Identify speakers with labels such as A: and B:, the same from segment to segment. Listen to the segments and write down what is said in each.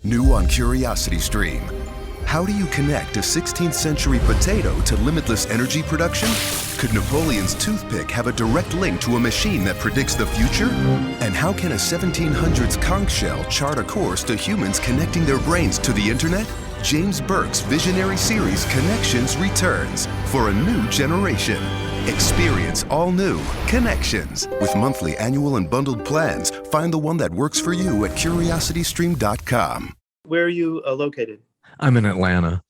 A: New on Curiosity Stream. How do you connect a 16th century potato to limitless energy production? Could Napoleon's toothpick have a direct link to a machine that predicts the future? And how can a 1700s conch shell chart a course to humans connecting their brains to the internet? James Burke's visionary series Connections returns for a new generation. Experience all new Connections. With monthly, annual, and bundled plans, find the one that works for you at curiositystream.com.
B: Where are you located?
C: I'm in Atlanta.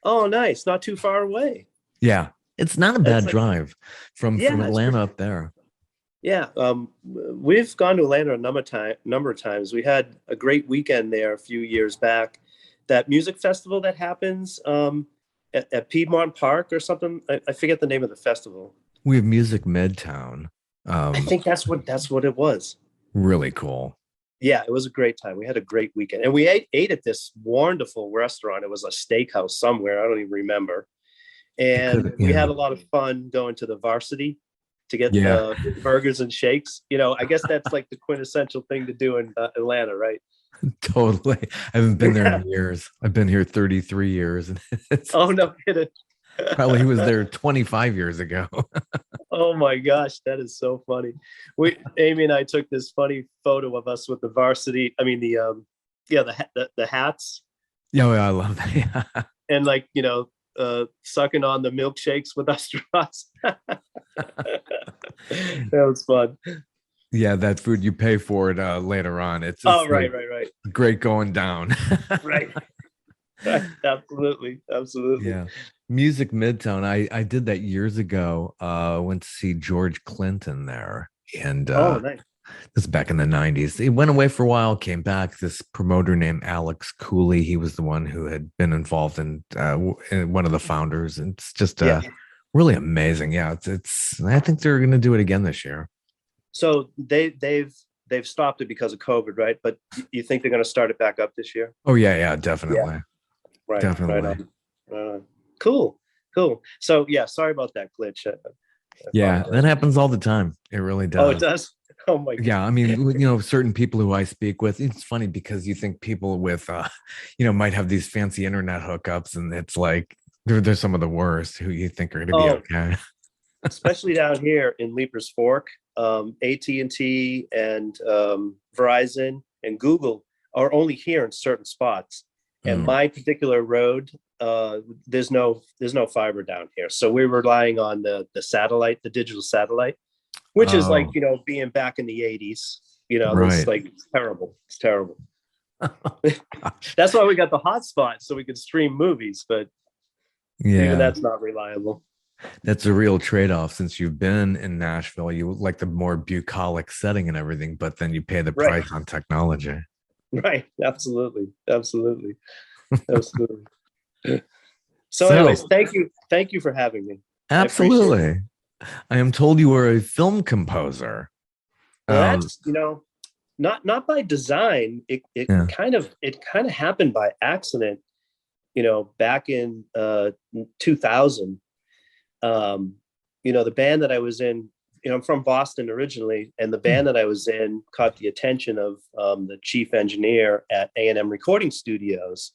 B: Oh, nice. Not too far away.
C: Yeah. It's not a bad drive from Atlanta up there.
B: Yeah. We've gone to Atlanta a number of times. We had a great weekend there a few years back. That music festival that happens at Piedmont Park or something. I forget the name of the festival.
C: We have Music Midtown.
B: I think that's what it was.
C: Really cool.
B: Yeah, it was a great time. We had a great weekend. And we ate at this wonderful restaurant. It was a steakhouse somewhere. I don't even remember. And we had a lot of fun going to the Varsity to get burgers and shakes. You know, I guess that's like the quintessential thing to do in Atlanta, right?
C: Totally. I haven't been there in years. I've been here 33 years. And
B: oh, no kidding.
C: Probably he was there 25 years ago.
B: Oh my gosh, that is so funny. Amy and I took this funny photo of us with the Varsity. I mean the hats.
C: Yeah, I love that. Yeah.
B: And like, you know, sucking on the milkshakes with our straws. That was fun.
C: Yeah, that food you pay for it later on. It's
B: right.
C: Great going down.
B: Right. Absolutely.
C: Yeah. Music Midtown. I did that years ago. Went to see George Clinton there. And
B: nice.
C: This is back in the 90s. He went away for a while, came back. This promoter named Alex Cooley. He was the one who had been involved in one of the founders. And it's just really amazing. Yeah, it's I think they're gonna do it again this year.
B: So they've stopped it because of COVID, right? But you think they're going to start it back up this year?
C: Oh yeah, definitely.
B: Yeah. Right,
C: definitely.
B: Right. Cool. So yeah, sorry about that glitch.
C: Yeah, that happens all the time. It really does.
B: Oh, it does. Oh my God.
C: Yeah, I mean, you know, certain people who I speak with, it's funny because you think people with, might have these fancy internet hookups, and it's like they're some of the worst who you think are going to be okay.
B: Especially down here in Leaper's Fork, AT&T and Verizon and Google are only here in certain spots. And my particular road, there's no fiber down here. So we're relying on the satellite, the digital satellite, which is like, you know, being back in the 80s, you know, it's like, it's terrible. It's terrible. That's why we got the hotspot, so we could stream movies, but even that's not reliable.
C: That's a real trade-off. Since you've been in Nashville, you like the more bucolic setting and everything, but then you pay the price on technology.
B: Right. Absolutely. So anyways, thank you for having me.
C: Absolutely. I am told you were a film composer.
B: Well, that's, you know, not by design. It kind of happened by accident, you know, back in 2000. You know, the band that I was in, you know, I'm from Boston originally, and the band that I was in caught the attention of the chief engineer at A&M Recording Studios.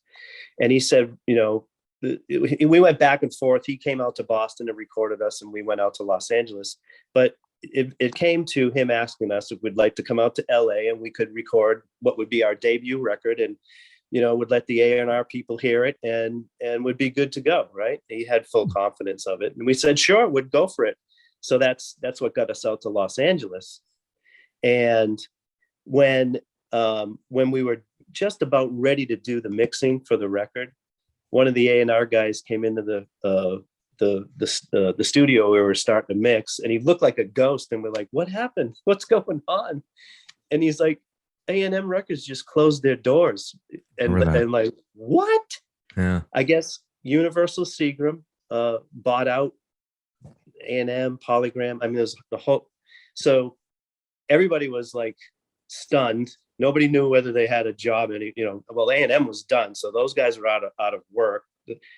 B: And he said, you know, we went back and forth. He came out to Boston and recorded us, and we went out to Los Angeles. But it came to him asking us if we'd like to come out to LA and we could record what would be our debut record, and you know, would let the A&R people hear it and would be good to go, right? He had full confidence of it. And we said, sure, we'd go for it. So that's what got us out to Los Angeles. And when we were just about ready to do the mixing for the record, one of the A&R guys came into the studio where we were starting to mix, and he looked like a ghost. And we're like, what happened? What's going on? And he's like, A&M Records just closed their doors. And like, what?
C: Yeah.
B: I guess Universal Seagram bought out A&M, Polygram. I mean, there's the whole, so everybody was like stunned. Nobody knew whether they had a job. And, you know, well, A&M was done. So those guys were out of work.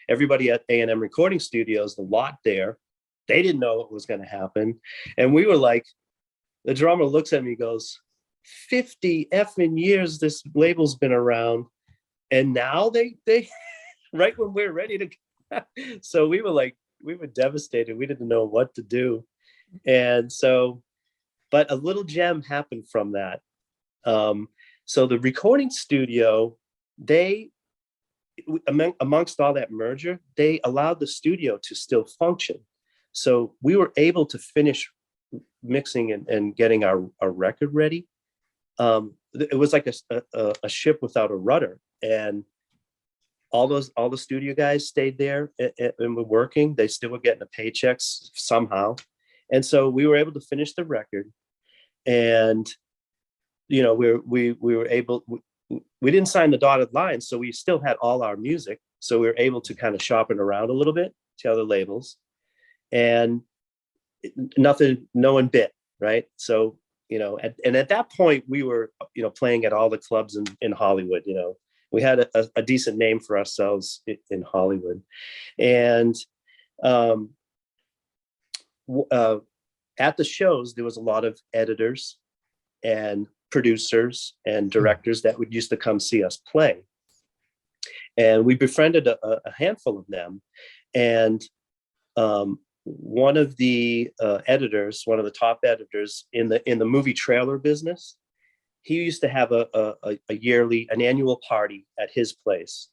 B: Everybody at A&M Recording Studios, the lot there, they didn't know what was going to happen. And we were like, the drummer looks at me, goes, 50 effing years this label's been around. And now they right when we're ready to, so we were devastated. We didn't know what to do. And so, but a little gem happened from that. So the recording studio, they, amongst all that merger, they allowed the studio to still function. So we were able to finish mixing and getting our record ready. It was like a ship without a rudder, and all the studio guys stayed there and were working. They still were getting the paychecks somehow. And so we were able to finish the record. And, you know, we were able, we didn't sign the dotted line, so we still had all our music. So we were able to kind of shop it around a little bit to other labels, and no one bit, right? So, you know, and at that point we were, you know, playing at all the clubs in Hollywood. You know, we had a decent name for ourselves in Hollywood. And at the shows, there was a lot of editors and producers and directors that would used to come see us play. And we befriended a handful of them. And one of the editors, one of the top editors in the movie trailer business, he used to have an annual party at his place.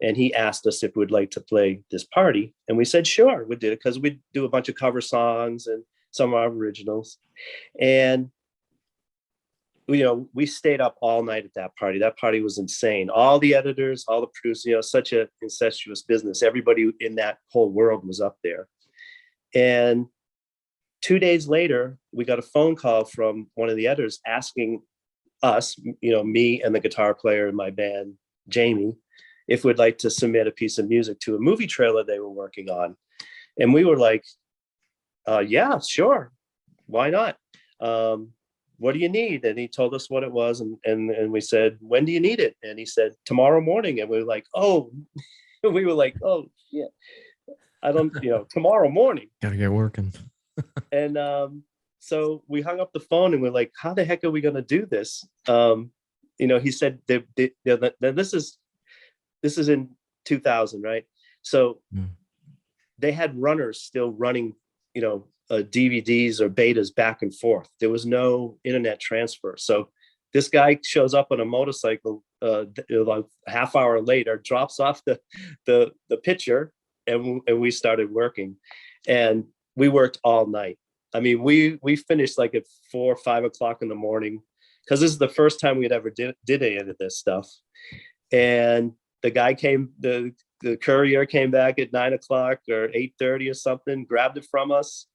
B: And he asked us if we'd like to play this party. And we said, sure, we did it, because we'd do a bunch of cover songs and some of our originals. And, you know, we stayed up all night at that party. That party was insane. All the editors, all the producers, you know, such an incestuous business. Everybody in that whole world was up there. And 2 days later, we got a phone call from one of the editors asking us, you know, me and the guitar player in my band, Jamie, if we'd like to submit a piece of music to a movie trailer they were working on. And we were like, yeah, sure. Why not? What do you need? And he told us what it was. And we said, when do you need it? And he said, tomorrow morning. And we were like, oh, yeah, I don't, you know, tomorrow morning.
C: Gotta get working.
B: And so we hung up the phone and we're like, how the heck are we going to do this? You know, he said, this is in 2000, right? So they had runners still running, you know, DVDs or betas back and forth. There was no internet transfer. So this guy shows up on a motorcycle like a half hour later, drops off the picture, and we started working. And we worked all night. I mean, we finished like at 4 or 5 o'clock in the morning, because this is the first time we'd ever did any of this stuff. And the guy came, the courier came back at 9 o'clock or 8:30 or something, grabbed it from us.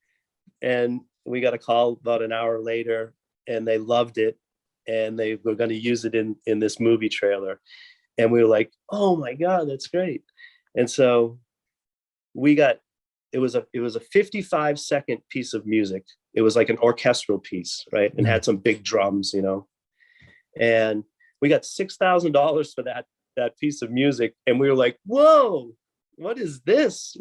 B: And we got a call about an hour later, and they loved it. And they were going to use it in this movie trailer. And we were like, oh my God, that's great. And so it was a 55-second piece of music. It was like an orchestral piece, right? And had some big drums, you know. And we got $6,000 for that piece of music. And we were like, whoa, what is this?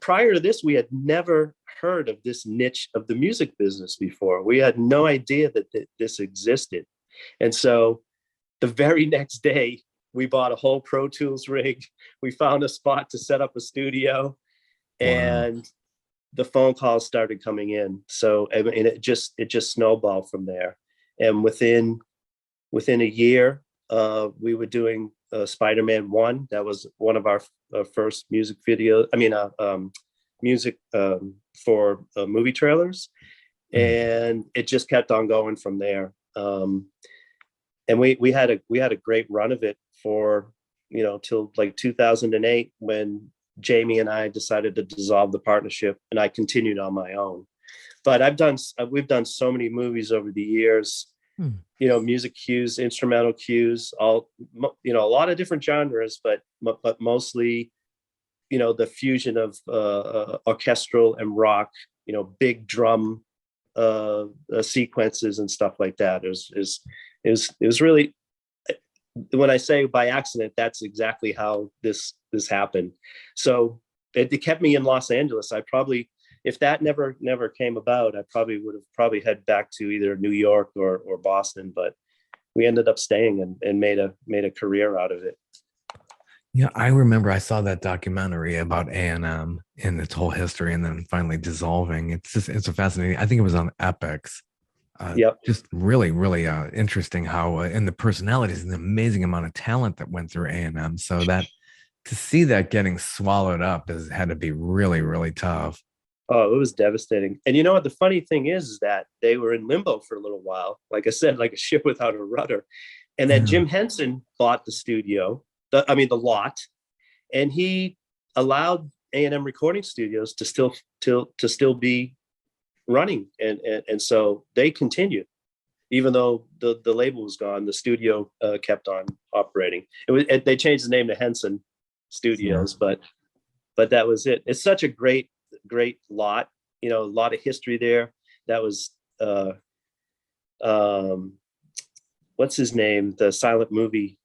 B: Prior to this, we had never heard of this niche of the music business before. We had no idea that this existed. And so the very next day, we bought a whole Pro Tools rig. We found a spot to set up a studio, and the phone calls started coming in. So, I mean, it just snowballed from there. And within a year, we were doing Spider-Man 1. That was one of our first music video. I mean, music for movie trailers, and it just kept on going from there. And we had a great run of it for, you know, till like 2008, when Jamie and I decided to dissolve the partnership, and I continued on my own. But we've done so many movies over the years. You know, music cues, instrumental cues, all, you know, a lot of different genres, but mostly, you know, the fusion of orchestral and rock, you know, big drum sequences and stuff like that. It was really, when I say by accident, that's exactly how this happened. So it kept me in Los Angeles. I probably, if that never came about, I probably would have head back to either New York or Boston. But we ended up staying and made a career out of it.
C: Yeah, I remember I saw that documentary about A&M and its whole history, and then finally dissolving. It's a fascinating. I think it was on Epix.
B: Yep.
C: Just really, really interesting how and the personalities and the amazing amount of talent that went through A&M. So that to see that getting swallowed up had to be really, really tough.
B: Oh, it was devastating. And you know what? The funny thing is that they were in limbo for a little while. Like I said, like a ship without a rudder. And then Jim Henson bought the studio, the lot, and he allowed A&M recording studios to still be running, and so they continued, even though the label was gone. The studio kept on operating. They changed the name to Henson Studios, but that was it. It's such a great lot. A lot of history there. That was what's his name? The silent movie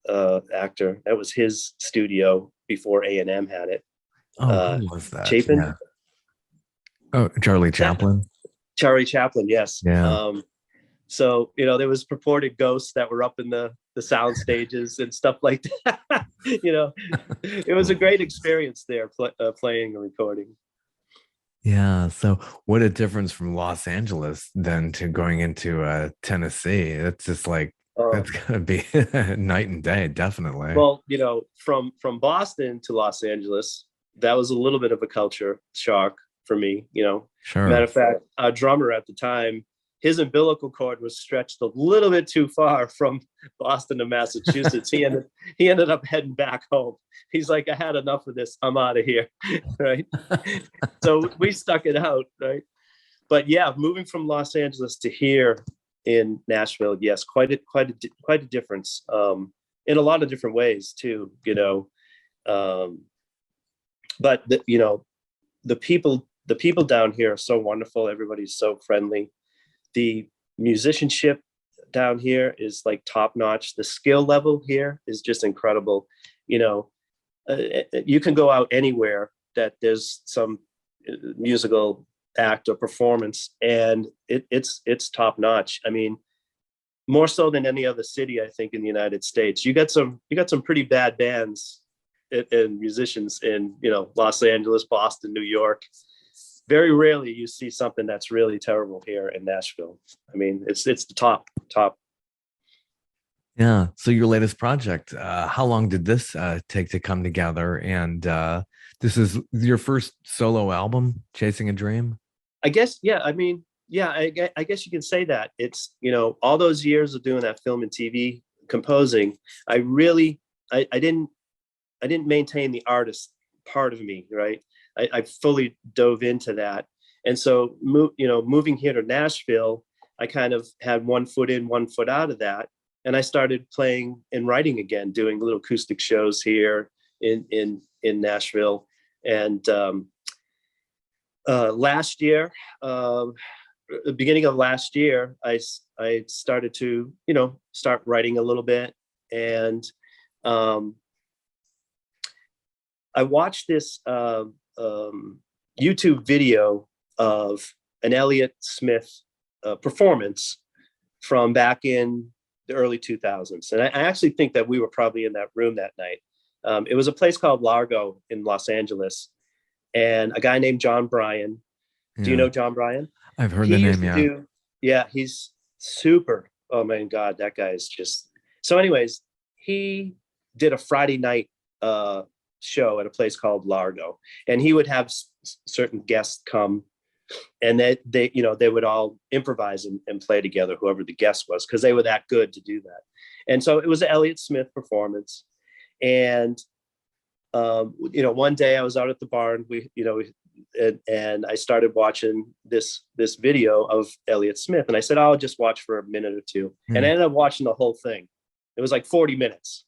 B: actor. That was his studio before A&M had it.
C: Who was that?
B: Chapin?
C: Yeah. Oh, Charlie Chaplin.
B: Charlie Chaplin, yes.
C: Yeah.
B: So there was purported ghosts that were up in the sound stages and stuff like that. It was a great experience there, playing and recording.
C: Yeah. So what a difference from Los Angeles then to going into Tennessee. It's just like that's gonna be night and day, definitely.
B: Well, from Boston to Los Angeles, that was a little bit of a culture shock for me.
C: Sure.
B: Matter of fact, our drummer at the time, his umbilical cord was stretched a little bit too far from Boston to Massachusetts. He ended up heading back home. He's like, I had enough of this. I'm out of here. Right. So we stuck it out. Right. But yeah, moving from Los Angeles to here in Nashville, yes, quite a difference, in a lot of different ways too. But the people down here are so wonderful. Everybody's so friendly. The musicianship down here is like top notch. The skill level here is just incredible. You can go out anywhere that there's some musical act or performance, and it's top notch. I mean, more so than any other city, I think, in the United States. You got some pretty bad bands and musicians in Los Angeles, Boston, New York. Very rarely you see something that's really terrible here in Nashville. I mean, it's the top.
C: Yeah. So your latest project, how long did this take to come together? And this is your first solo album, Chasing a Dream? I
B: guess, yeah. I mean, yeah, I guess you can say that. It's, all those years of doing that film and TV composing, I didn't maintain the artist part of me, right? I fully dove into that. And so, moving here to Nashville, I kind of had one foot in, one foot out of that. And I started playing and writing again, doing little acoustic shows here in Nashville. And last year, the beginning of last year, I started to, start writing a little bit. And I watched this YouTube video of an Elliott Smith performance from back in the early 2000s. And I actually think that we were probably in that room that night. It was a place called Largo in Los Angeles. And a guy named John Bryan. Yeah. Do you know John Bryan?
C: I've heard the name,
B: yeah. He's super. Oh my God, that guy is just... So anyways, he did a Friday night show at a place called Largo, and he would have certain guests come, and they would all improvise and play together, whoever the guest was, because they were that good to do that. And so it was an Elliott Smith performance. And one day I was out at the barn, and I started watching this video of Elliott Smith, and I said, I'll just watch for a minute or two. And I ended up watching the whole thing. It was like 40 minutes.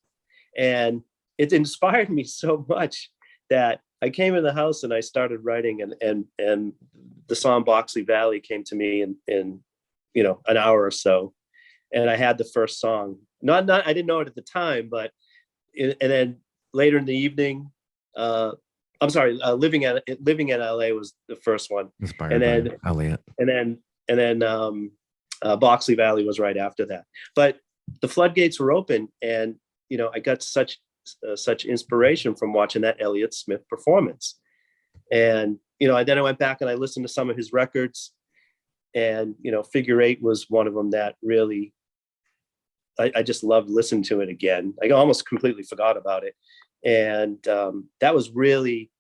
B: And it inspired me so much that I came in the house and I started writing, and the song Boxley Valley came to me in an hour or so. And I had the first song. I didn't know it at the time, and then later in the evening, Living in LA was the first one.
C: Inspired by Elliott.
B: And then Boxley Valley was right after that. But the floodgates were open, and I got such inspiration from watching that Elliott Smith performance. And then I went back and I listened to some of his records, and Figure Eight was one of them that really I just loved listening to it again. I almost completely forgot about it, and that was really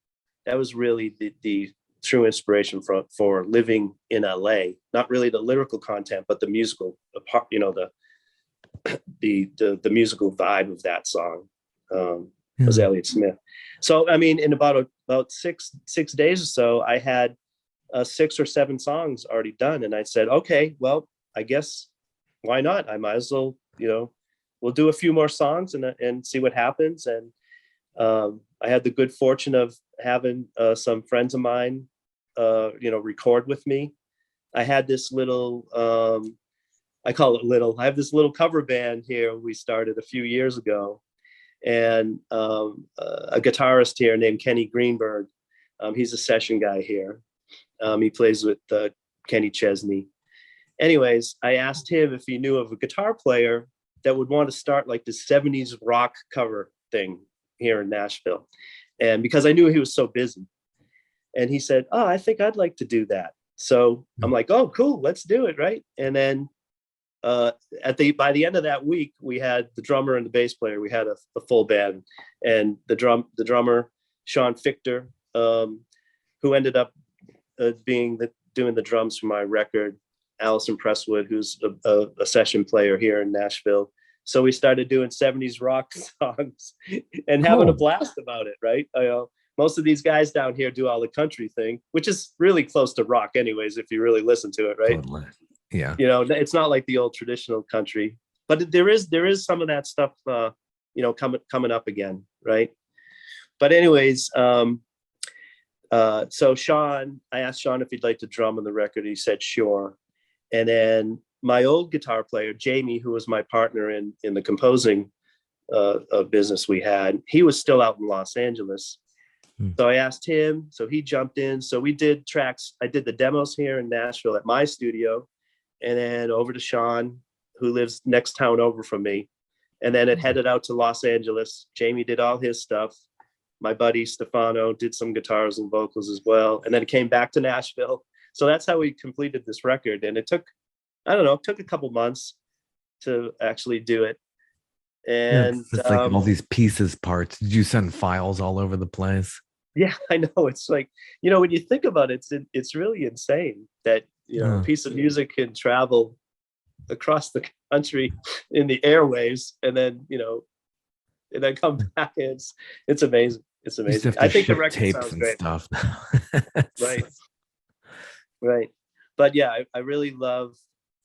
B: the true inspiration for living in LA. Not really the lyrical content, but the musical part, the musical vibe of that song was Elliott Smith. So I mean, in about 6 days or so, I had 6 or 7 songs already done, and I said, okay, well, I guess why not? I might as well, we'll do a few more songs and see what happens. And I had the good fortune of having some friends of mine, record with me. I had this little, I call it little, I have this little cover band here we started a few years ago. And a guitarist here named Kenny Greenberg. He's a session guy here. He plays with Kenny Chesney. Anyways, I asked him if he knew of a guitar player that would want to start like the 70s rock cover thing here in Nashville. And because I knew he was so busy. And he said, oh, I think I'd like to do that. So I'm like, oh, cool, let's do it, right? And then by the end of that week, we had the drummer and the bass player. We had a full band, and the drummer Sean Fichter, who ended up doing the drums for my record. Allison Presswood, who's a session player here in Nashville. So we started doing 70s rock songs and having a blast about it, right? Most of these guys down here do all the country thing, which is really close to rock anyways, if you really listen to it, right?
C: Totally. Yeah.
B: It's not like the old traditional country, but there is some of that stuff, coming up again, right? But anyways, so Sean, I asked Sean if he'd like to drum on the record. He said, sure. And then my old guitar player, Jamie, who was my partner in the composing business we had, he was still out in Los Angeles. So I asked him, so he jumped in. So we did tracks. I did the demos here in Nashville at my studio, and then over to Sean, who lives next town over from me. And then it headed out to Los Angeles. Jamie did all his stuff. My buddy Stefano did some guitars and vocals as well. And then it came back to Nashville. So that's how we completed this record. And it took a couple months to actually do it. And
C: it's like all these pieces, parts. Did you send files all over the place?
B: Yeah, I know. It's like, when you think about it, it's really insane that, a piece of music can travel across the country in the airwaves, and then, and then come back. It's amazing. It's amazing. I think the record
C: tapes
B: sounds
C: and
B: great.
C: Stuff.
B: Right. But yeah, I really love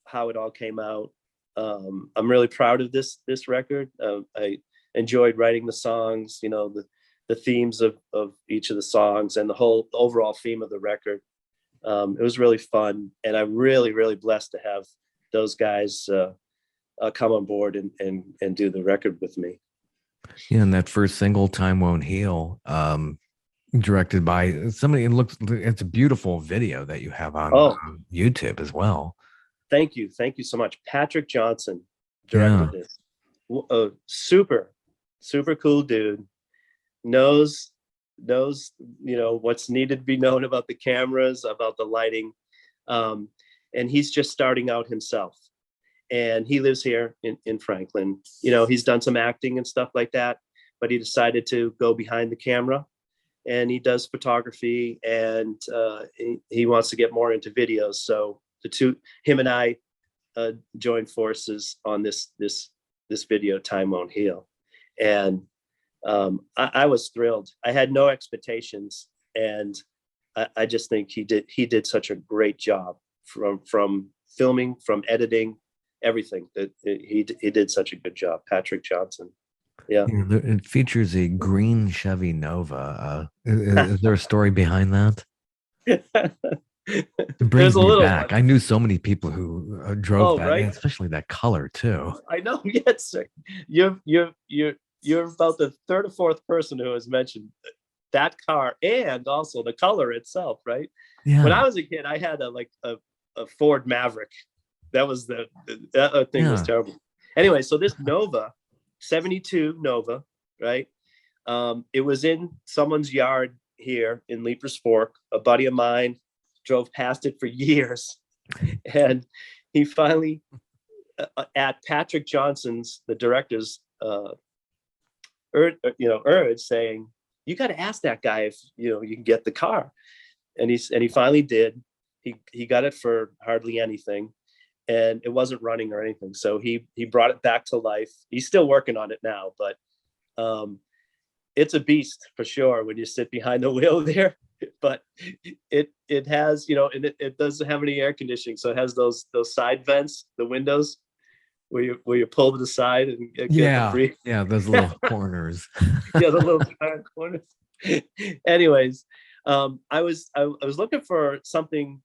B: how it all came out. I'm really proud of this record. I enjoyed writing the songs, the themes of each of the songs and the whole overall theme of the record. It was really fun, and I'm really, really blessed to have those guys come on board and do the record with me.
C: Yeah, and that first single, "Time Won't Heal," directed by somebody. It's a beautiful video that you have on YouTube as well.
B: Thank you so much. Patrick Johnson directed this. A super cool dude. Knows what's needed to be known about the cameras, about the lighting, and he's just starting out himself. And he lives here in Franklin. He's done some acting and stuff like that, but he decided to go behind the camera, and he does photography, and he wants to get more into videos. So him and I joined forces on this video, "Time Won't Heal." And I was thrilled. I had no expectations, and I just think he did such a great job from filming, from editing, everything. That he did such a good job. Patrick Johnson. Yeah.
C: It features a green Chevy Nova. Is there a story behind that? It brings me back. I knew so many people who drove that, right? Especially that color too.
B: I know. Yes, you're about the third or fourth person who has mentioned that car and also the color itself, right? Yeah. When I was a kid, I had a Ford Maverick. That was that thing was terrible. Anyway, so this Nova, 72 Nova, right? It was in someone's yard here in Leapers Fork. A buddy of mine drove past it for years. And he finally, at Patrick Johnson's, the director's, urge, saying, you got to ask that guy if, you can get the car. And he finally did. He got it for hardly anything, and it wasn't running or anything. So he brought it back to life. He's still working on it now, but it's a beast for sure when you sit behind the wheel there. But it has, and it doesn't have any air conditioning, so it has those side vents, the windows where you pull to the side and get the free.
C: Yeah, those little corners.
B: Yeah, the little corners. Anyways, I was looking for something,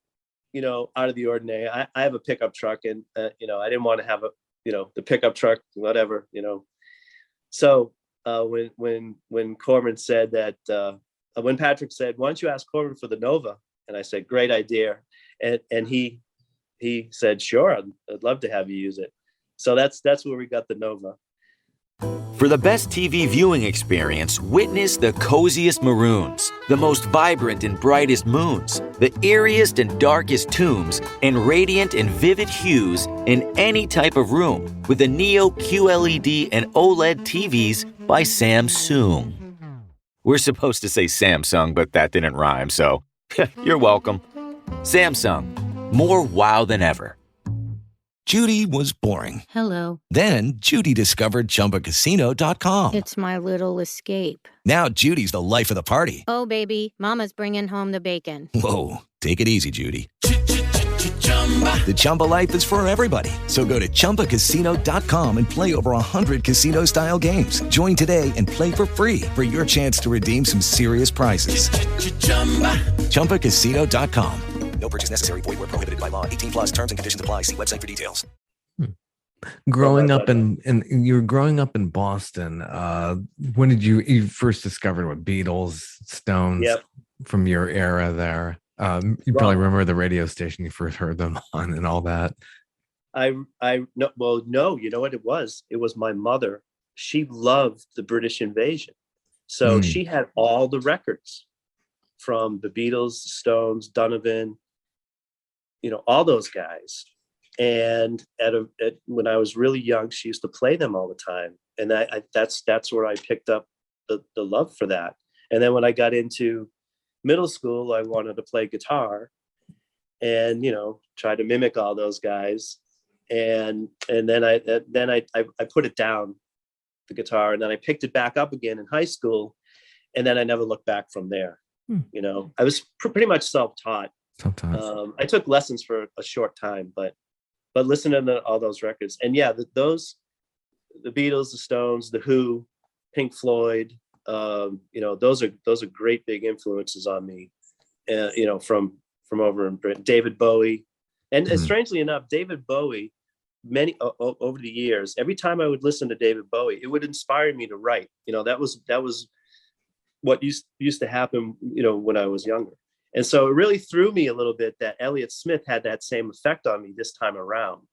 B: out of the ordinary. I have a pickup truck, and I didn't want to have the pickup truck, whatever, So when Corbin said that, when Patrick said, why don't you ask Corbin for the Nova? And I said, great idea. And he said, sure, I'd love to have you use it. So that's where we got the Nova.
D: For the best TV viewing experience, witness the coziest maroons, the most vibrant and brightest moons, the eeriest and darkest tombs, and radiant and vivid hues in any type of room with the Neo QLED and OLED TVs by Samsung. We're supposed to say Samsung, but that didn't rhyme, so you're welcome. Samsung, more wow than ever.
E: Judy was boring.
F: Hello.
E: Then Judy discovered ChumbaCasino.com.
F: It's my little escape.
E: Now Judy's the life of the party.
F: Oh, baby, mama's bringing home the bacon.
E: Whoa, take it easy, Judy. The Chumba life is for everybody. So go to ChumbaCasino.com and play over 100 casino-style games. Join today and play for free for your chance to redeem some serious prizes. ChumbaCasino.com. No purchase necessary. Void where prohibited by law. 18+ terms and conditions apply. See website for details.
C: Growing up you were growing up in Boston. When did you first discover what Beatles, Stones, from your era there? You probably remember the radio station you first heard them on and all that.
B: No, you know what it was? It was my mother. She loved the British invasion. So she had all the records from the Beatles, the Stones, Donovan, all those guys. And when I was really young, she used to play them all the time. And that's where I picked up the love for that. And then when I got into middle school, I wanted to play guitar and, try to mimic all those guys. And then I put it down, the guitar, and then I picked it back up again in high school. And then I never looked back from there. I was pretty much self-taught. I took lessons for a short time, but listening to all those records, and the Beatles, the Stones, the Who, Pink Floyd, those are great big influences on me. From over in Britain, David Bowie, and strangely enough, David Bowie, over the years, every time I would listen to David Bowie, it would inspire me to write. That was what used to happen, when I was younger. And so it really threw me a little bit that Elliott Smith had that same effect on me this time around,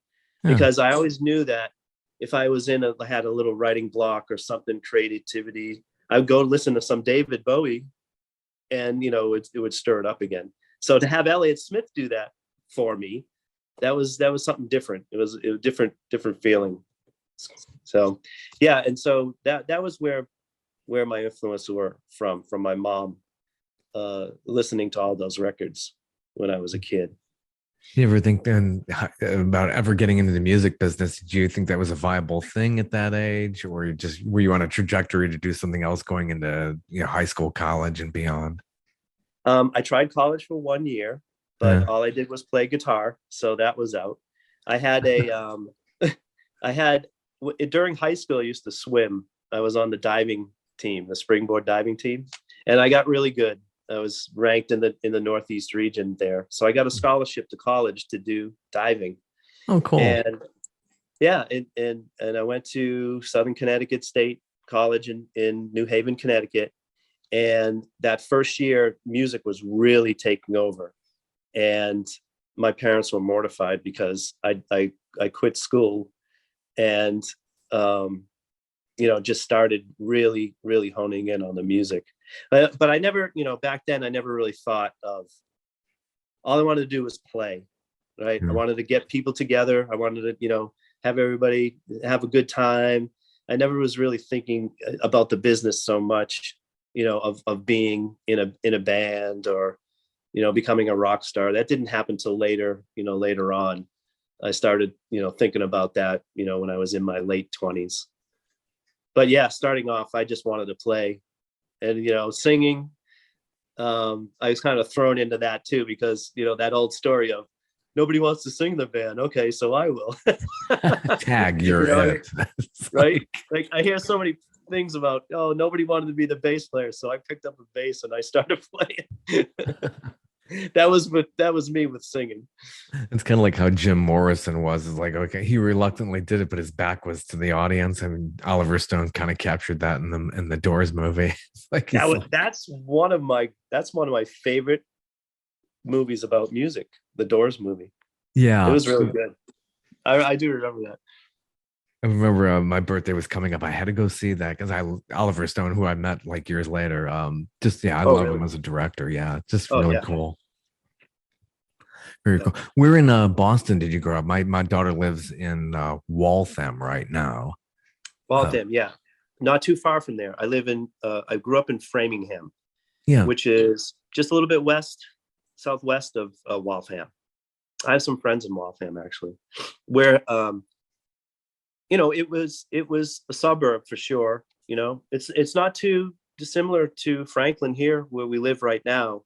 B: because I always knew that if I was had a little writing block or something, creativity, I would go listen to some David Bowie and, it would stir it up again. So to have Elliott Smith do that for me, that was something different. It was a different feeling. So, and so that was where my influences were from my mom, listening to all those records when I was a kid.
C: You ever think then about ever getting into the music business? Did you think that was a viable thing at that age, or were you on a trajectory to do something else going into high school, college, and beyond?
B: I tried college for 1 year, but all I did was play guitar, so that was out. I had during high school, I used to swim. I was on the diving team, the springboard diving team, and I got really good. I was ranked in the Northeast region there. So I got a scholarship to college to do diving.
C: Oh, cool.
B: And and I went to Southern Connecticut State College in New Haven, Connecticut. And that first year, music was really taking over. And my parents were mortified because I quit school and just started really, really honing in on the music. But I never, back then I never really thought of, all I wanted to do was play, right? I wanted to get people together. I wanted to, have everybody have a good time. I never was really thinking about the business so much, of being in a band or, becoming a rock star. That didn't happen till later, later on. I started, thinking about that, when I was in my late 20s. But yeah, starting off, I just wanted to play, and, singing. I was kind of thrown into that too, because, that old story of nobody wants to sing the band. Okay, so I will.
C: Tag, you're it.
B: Right? Like I hear so many things about, oh, nobody wanted to be the bass player, so I picked up a bass and I started playing. That was me with singing.
C: It's kind of like how Jim Morrison was. Is like, okay, he reluctantly did it, but his back was to the audience. I mean, Oliver Stone kind of captured that in the Doors movie. Like
B: that's one of my favorite movies about music, the Doors movie.
C: Yeah,
B: it was really good. I do remember that.
C: I remember my birthday was coming up. I had to go see that because Oliver Stone, who I met like years later. I love him as a director. Yeah, just really cool. Very cool. We're in Boston. Did you grow up? My daughter lives in Waltham right now.
B: Waltham, yeah, not too far from there. I live in. I grew up in Framingham, which is just a little bit southwest of Waltham. I have some friends in Waltham actually, where it was a suburb for sure. It's not too dissimilar to Franklin here, where we live right now.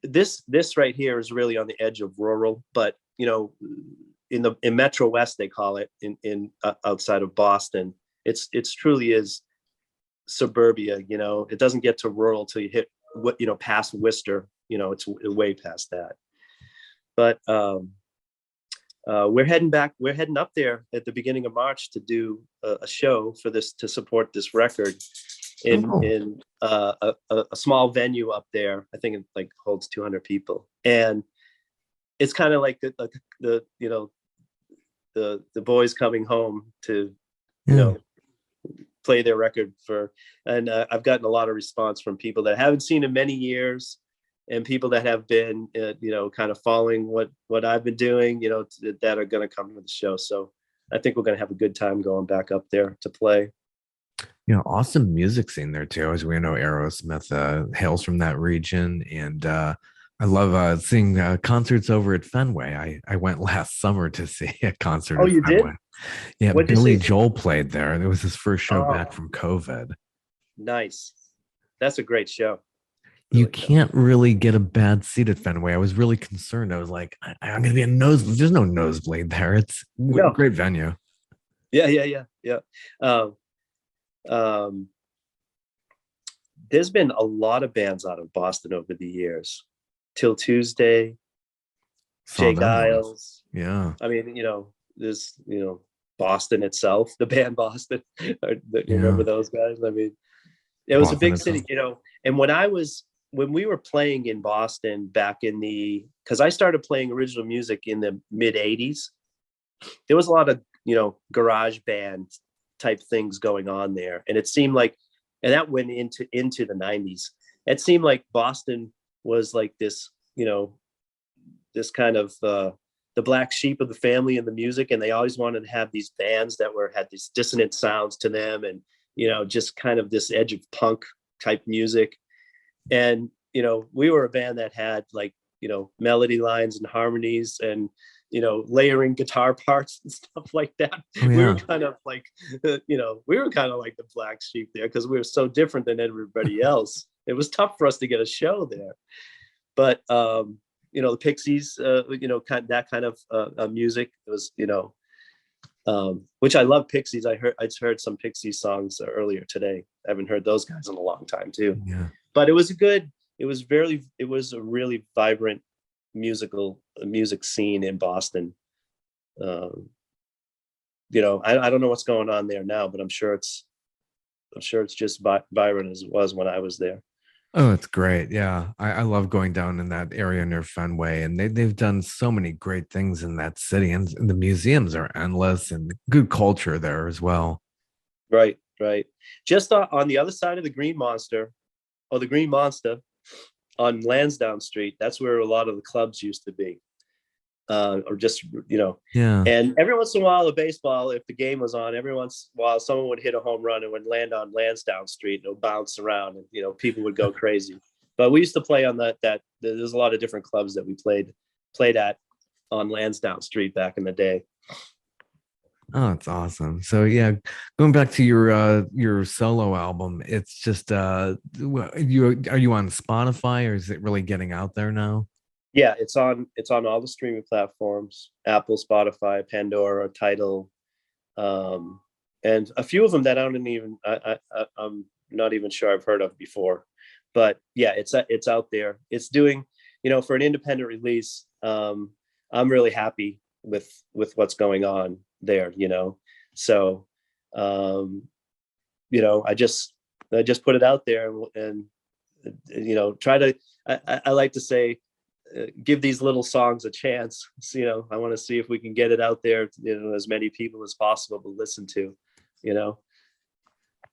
B: This right here is really on the edge of rural, but in Metro West they call it, in outside of Boston, it's truly is suburbia. It doesn't get to rural till you hit past Worcester. It's way past that. But we're heading up there at the beginning of March to do a show to support this record in a small venue up there. I think it holds 200 people, and it's kind of like the boys coming home to play their record and I've gotten a lot of response from people that haven't seen in many years, and people that have been kind of following what I've been doing, that are going to come to the show. So I think we're going to have a good time going back up there to play.
C: Awesome music scene there too. As we know, Aerosmith hails from that region, and I love seeing concerts over at Fenway. I went last summer to see a concert.
B: Oh, you
C: Fenway.
B: Did?
C: Yeah, Billy Joel played there. It was his first show back from COVID.
B: Nice. That's a great show.
C: You can't really get a bad seat at Fenway. I was really concerned. I was like, I'm going to be a nosebleed. There's no nosebleed there. It's a great venue.
B: Yeah. There's been a lot of bands out of Boston over the years. Till Tuesday, Jay Giles.
C: Yeah.
B: I mean, there's, Boston itself, the band Boston. You remember those guys? I mean, it was Boston, a big city, and when we were playing in Boston back because I started playing original music in the mid 80s, there was a lot of, garage band type things going on there. And it seemed like, and that went into the 90s. It seemed like Boston was like this, this kind of the black sheep of the family in the music. And they always wanted to have these bands that had these dissonant sounds to them. And, just kind of this edge of punk type music. And, we were a band that had melody lines and harmonies and, layering guitar parts and stuff like that. Oh, yeah. We were kind of like, the black sheep there because we were so different than everybody else. It was tough for us to get a show there. But, the Pixies, that kind of music. It was, which I love Pixies. I heard some Pixies songs earlier today. I haven't heard those guys in a long time too. Yeah. But it was a really vibrant music scene in Boston. I don't know what's going on there now, but I'm sure it's just vibrant as it was when I was there.
C: Oh, it's great. Yeah. I love going down in that area near Fenway, and they've done so many great things in that city, and the museums are endless and good culture there as well.
B: Right, right. Just on the other side of the Green Monster, or the Green Monster, on Lansdowne Street, that's where a lot of the clubs used to be. Or just,
C: Yeah.
B: and every once in a while, the baseball, if the game was on, every once in a while, someone would hit a home run and would land on Lansdowne Street and it would bounce around, and people would go crazy. But we used to play on that. There's a lot of different clubs that we played at on Lansdowne Street back in the day.
C: Oh, it's awesome. So yeah, going back to your solo album, it's just you are you on Spotify, or is it really getting out there now?
B: Yeah, it's on all the streaming platforms: Apple, Spotify, Pandora, Tidal, and a few of them that I don't even I'm not even sure I've heard of before. But yeah, it's out there. It's doing, for an independent release. I'm really happy with what's going on there. So I just put it out there, and try to. I like to say, give these little songs a chance. So, I want to see if we can get it out there, as many people as possible to listen to, you know.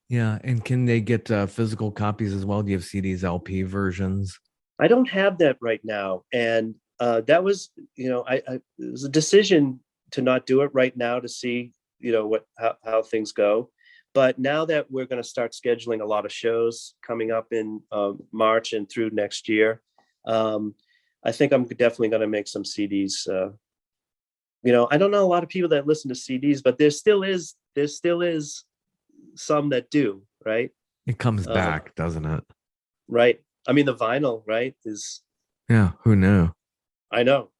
C: Yeah, and can they get physical copies as well? Do you have CDs, LP versions?
B: I don't have that right now. And that was, it was a decision to not do it right now to see, how things go. But now that we're going to start scheduling a lot of shows coming up in March and through next year, I think I'm definitely going to make some CDs. I don't know a lot of people that listen to CDs, but there still is some that do, right?
C: It comes back, doesn't it?
B: Right. I mean, the vinyl, right, is,
C: Yeah, who knew?
B: I know.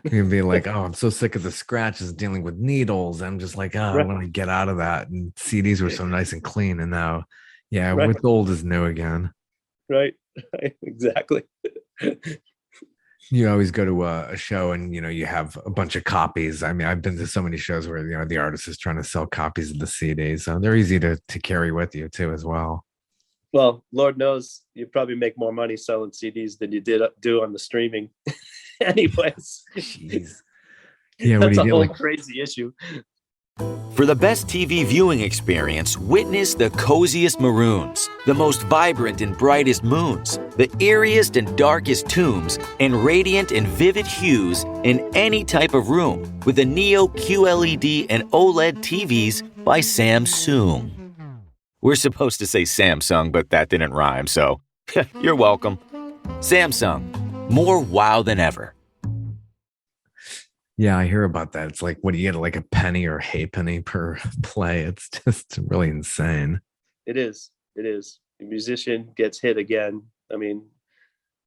C: You'd be like, oh, I'm so sick of the scratches dealing with needles. I'm just like, oh, I
B: Right.
C: want to get out of that. And CDs were so nice and clean. And now, yeah,
B: Right.
C: what's old is new again.
B: Right. Exactly.
C: You always go to a show and, you have a bunch of copies. I mean, I've been to so many shows where, the artist is trying to sell copies of the CDs. So they're easy to carry with you too, as well.
B: Well, Lord knows you probably make more money selling CDs than you do on the streaming. Anyways,
C: Jeez. Yeah, what do
B: that's
C: you
B: a
C: get?
B: whole
C: Like,
B: crazy issue.
D: For the best TV viewing experience, witness the coziest maroons, the most vibrant and brightest moons, the eeriest and darkest tombs, and radiant and vivid hues in any type of room with the Neo QLED and OLED TVs by Samsung. We're supposed to say Samsung, but that didn't rhyme, so you're welcome. Samsung, more wow than ever.
C: yeah, I hear about that. It's like, what do you get? Like a penny or halfpenny per play? It's just really insane.
B: It is. It is. The musician gets hit again. I mean,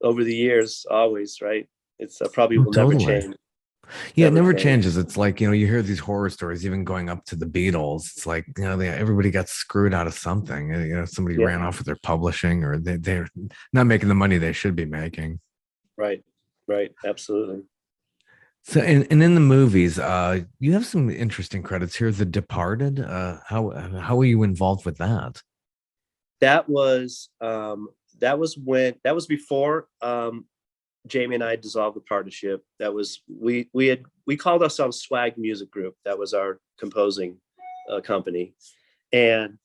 B: over the years, always, right? It's probably
C: Oh,
B: will never
C: totally.
B: change.
C: Yeah, it
B: Never
C: never
B: change.
C: changes. It's like, you hear these horror stories, even going up to the Beatles. It's like, everybody got screwed out of something. Somebody
B: Yeah.
C: ran off with their publishing, or they're not making the money they should be making.
B: Right. Right. Absolutely.
C: So, and in the movies, you have some interesting credits here. The Departed. How were you involved with that?
B: That was before Jamie and I dissolved the partnership. That was we called ourselves Swag Music Group. That was our composing company, and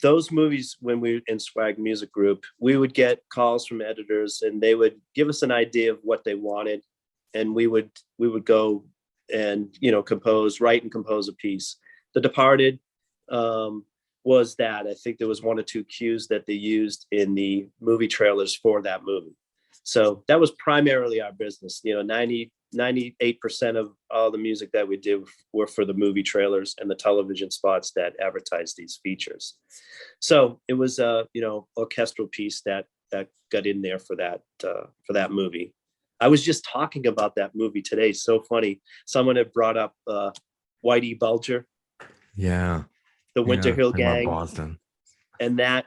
B: those movies, when we were in Swag Music Group, we would get calls from editors, and they would give us an idea of what they wanted, and we would go and write and compose a piece. The Departed was that. I think there was one or two cues that they used in the movie trailers for that movie. So that was primarily our business. 98% of all the music that we did were for the movie trailers and the television spots that advertised these features. So it was a orchestral piece that got in there for that movie. I was just talking about that movie today. So funny. Someone had brought up Whitey Bulger,
C: Yeah,
B: the Winter Hill
C: talking about
B: Gang,
C: Boston.
B: and that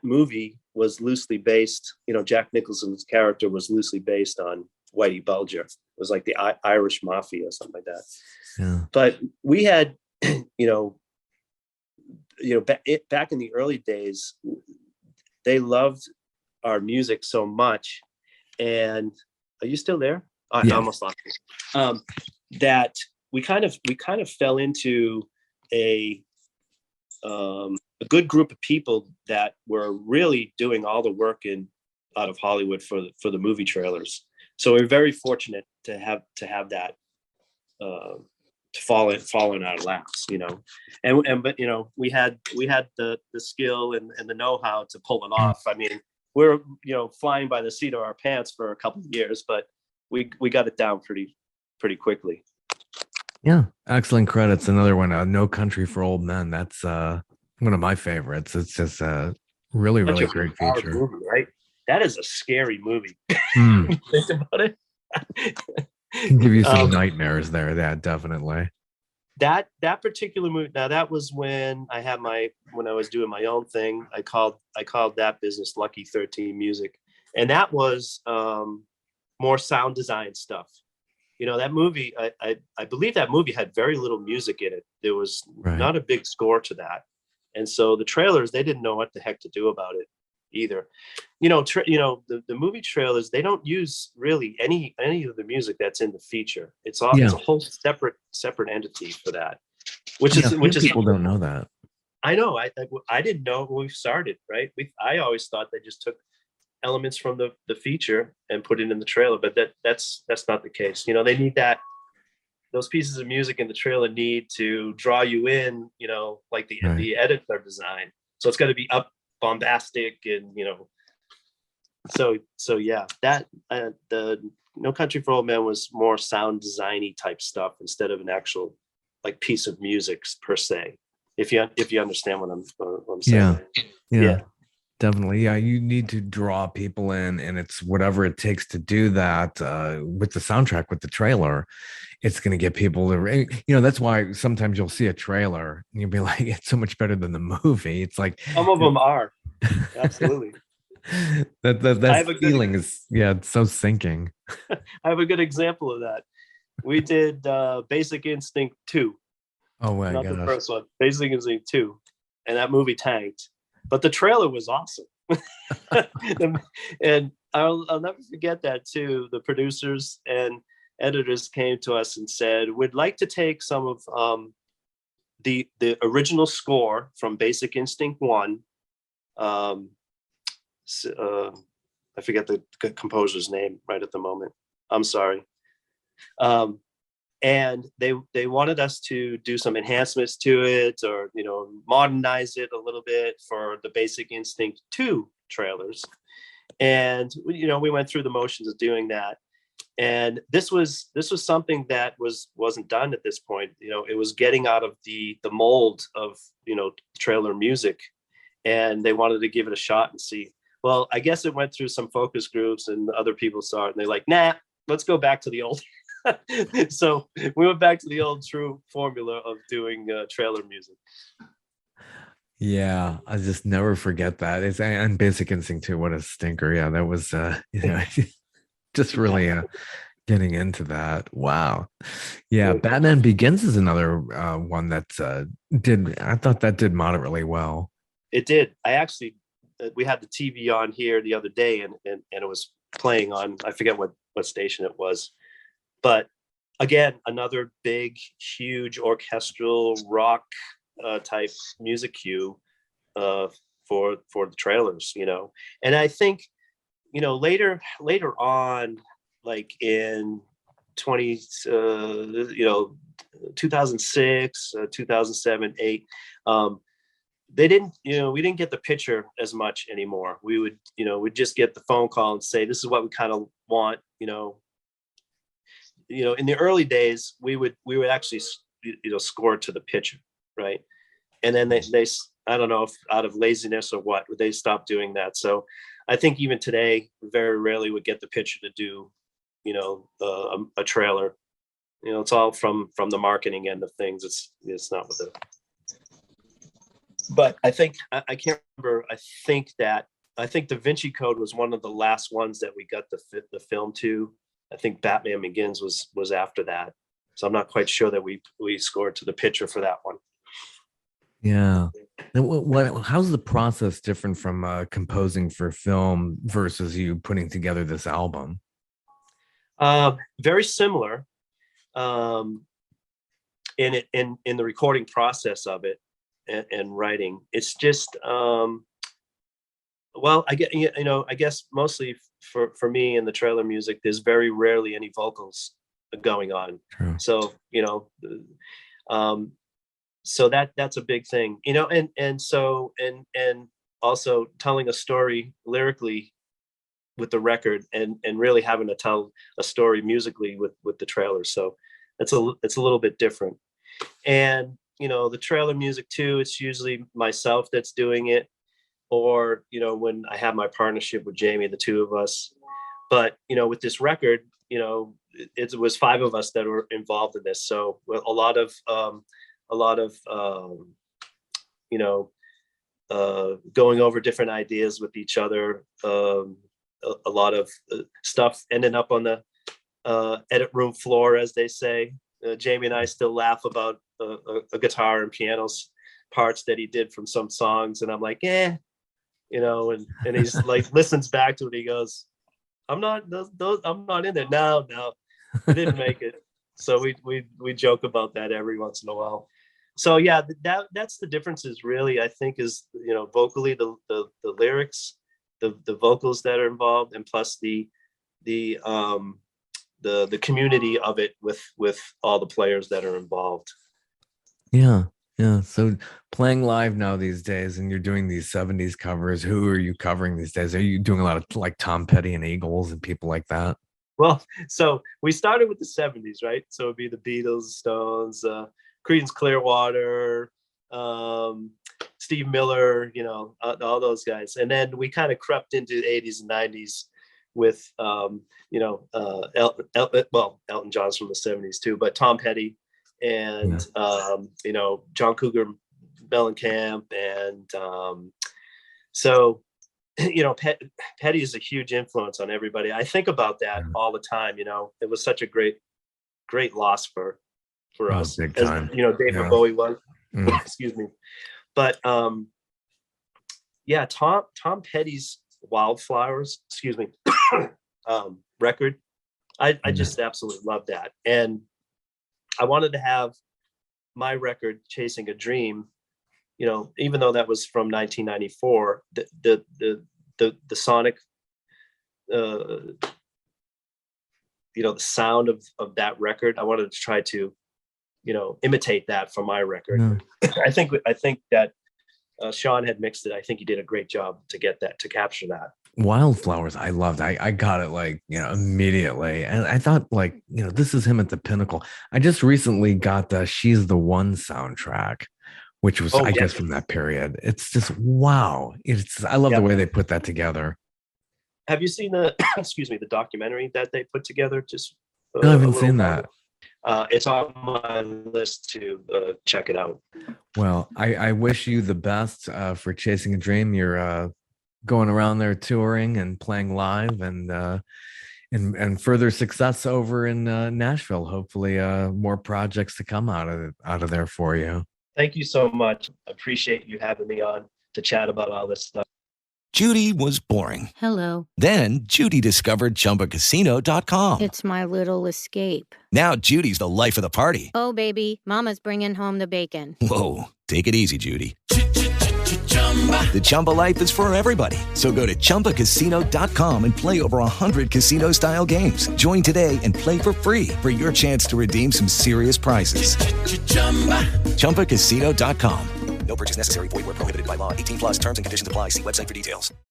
B: movie was loosely based. Jack Nicholson's character was loosely based on Whitey Bulger. It was like the Irish mafia or something like that.
C: Yeah.
B: But we had, back in the early days, they loved our music so much. And are you still there? I almost lost you. That we kind of fell into a good group of people that were really doing all the work out of Hollywood for the movie trailers. So we're very fortunate to have that to fall in our laps, but we had the skill and the know-how to pull it off. I mean, we're flying by the seat of our pants for a couple of years, but we got it down pretty quickly.
C: Yeah, excellent credits. Another one, No Country for Old Men. That's one of my favorites. It's just a really great feature.
B: Movie, right? That is a scary movie. Think about it.
C: Can give you some nightmares there. That definitely.
B: That particular movie. Now that was when I was doing my own thing. I called that business Lucky 13 Music, and that was more sound design stuff. That movie. I believe that movie had very little music in it. There was not a big score to that, and so the trailers, they didn't know what the heck to do about it either. The movie trailers, they don't use really any of the music that's in the feature. It's a whole separate entity for that, which is
C: people don't know that.
B: I know. I didn't know when we started, right? I always thought they just took elements from the feature and put it in the trailer, but that's not the case. They need those pieces of music in the trailer need to draw you in, like the editor design. So it's got to be up bombastic and so yeah, that the No Country for Old Men was more sound designy type stuff instead of an actual like piece of music per se, if you understand what I'm saying.
C: Yeah, definitely. Yeah, you need to draw people in, and it's whatever it takes to do that. With the soundtrack, with the trailer, it's going to get people to, that's why sometimes you'll see a trailer and you'll be like, it's so much better than the movie. It's like
B: some of them are absolutely.
C: that feeling is, it's so sinking.
B: I have a good example of that. We did Basic Instinct 2.
C: Oh my
B: not
C: gosh.
B: The first one, Basic Instinct 2, and that movie tanked. But the trailer was awesome. And I'll never forget that too. The producers and editors came to us and said, we'd like to take some of the original score from Basic Instinct 1. I forget the composer's name right at the moment. I'm sorry. And they wanted us to do some enhancements to it, or modernize it a little bit for the Basic Instinct 2 trailers. And we went through the motions of doing that. And this was something that wasn't done at this point. It was getting out of the mold of trailer music, and they wanted to give it a shot and see. Well, I guess it went through some focus groups, and other people saw it, and they're like, nah, let's go back to the old. So we went back to the old true formula of doing trailer music.
C: Yeah, I just never forget that. It's and Basic Instinct 2, what a stinker. Yeah, that was just really getting into that. Wow. Yeah, Batman Begins is another one that I thought that did moderately well.
B: It did. I actually we had the TV on here the other day, and it was playing on, I forget what station it was. But again, another big, huge orchestral rock type music cue for the trailers, And I think, later on, like in 2006, 2007, 8, they didn't, we didn't get the picture as much anymore. We would, we'd just get the phone call and say, this is what we kind of want, in the early days, we would actually, score to the picture, right? And then they I don't know if out of laziness or what, they stopped doing that. So I think even today, very rarely would get the picture to do, a trailer. It's all from the marketing end of things. It's not with it. But I think I can't remember. I think Da Vinci Code was one of the last ones that we got the film to. I think Batman Begins was after that. So I'm not quite sure that we scored to the picture for that one.
C: Yeah, How's the process different from composing for film versus you putting together this album?
B: Very similar in the recording process of it and writing. It's just well, I guess mostly for me in the trailer music, there's very rarely any vocals going on.
C: True.
B: So so that's a big thing, and also telling a story lyrically with the record and really having to tell a story musically with the trailer. So it's a little bit different. And the trailer music too, it's usually myself that's doing it, or when I have my partnership with Jamie, the two of us. But with this record, it was 5 of us that were involved in this. So a lot of going over different ideas with each other. A lot of stuff ending up on the edit room floor, as they say. Jamie and I still laugh about a guitar and pianos parts that he did from some songs, and I'm like, and he's like listens back to it. He goes, I'm not in there. No, I didn't make it. So we joke about that every once in a while. So yeah, that's the differences really, I think, is vocally the lyrics, the vocals that are involved, and plus the community of it with all the players that are involved.
C: Yeah. So playing live now these days, and you're doing these 70s covers, who are you covering these days? Are you doing a lot of like Tom Petty and Eagles and people like that?
B: Well, so we started with the 70s, right? So it'd be the Beatles, Stones, Creedence Clearwater, Steve Miller, all those guys. And then we kind of crept into the 80s and 90s with, Elton John's from the 70s too, but Tom Petty and, Jon Coco, Mellencamp. And so, Petty is a huge influence on everybody. I think about that all the time. It was such a great loss for us,
C: big time.
B: As, David Bowie was. Excuse me. But Tom Petty's Wildflowers, record, I just absolutely love that. And I wanted to have my record Chasing a Dream, even though that was from 1994, the sonic, the sound of that record, I wanted to try to, imitate that for my record. I think that Sean had mixed it. I think he did a great job to capture that.
C: Wildflowers, I loved. I got it immediately, and I thought this is him at the pinnacle. I just recently got the She's the One soundtrack, which was I guess from that period. It's just wow. I love the way they put that together.
B: Have you seen the the documentary that they put together?
C: No, I haven't seen that.
B: It's on my list to check it out.
C: Well, I wish you the best for Chasing a Dream. You're going around there touring and playing live, and further success over in Nashville. Hopefully, more projects to come out of there for you.
B: Thank you so much. I appreciate you having me on to chat about all this stuff.
E: Judy was boring.
F: Hello.
E: Then Judy discovered ChumbaCasino.com.
F: It's my little escape.
E: Now Judy's the life of the party.
F: Oh, baby, mama's bringing home the bacon.
E: Whoa, take it easy, Judy. The Chumba life is for everybody. So go to ChumbaCasino.com and play over 100 casino-style games. Join today and play for free for your chance to redeem some serious prizes. ChumbaCasino.com. No purchase necessary. Void where prohibited by law. 18+ terms and conditions apply. See website for details.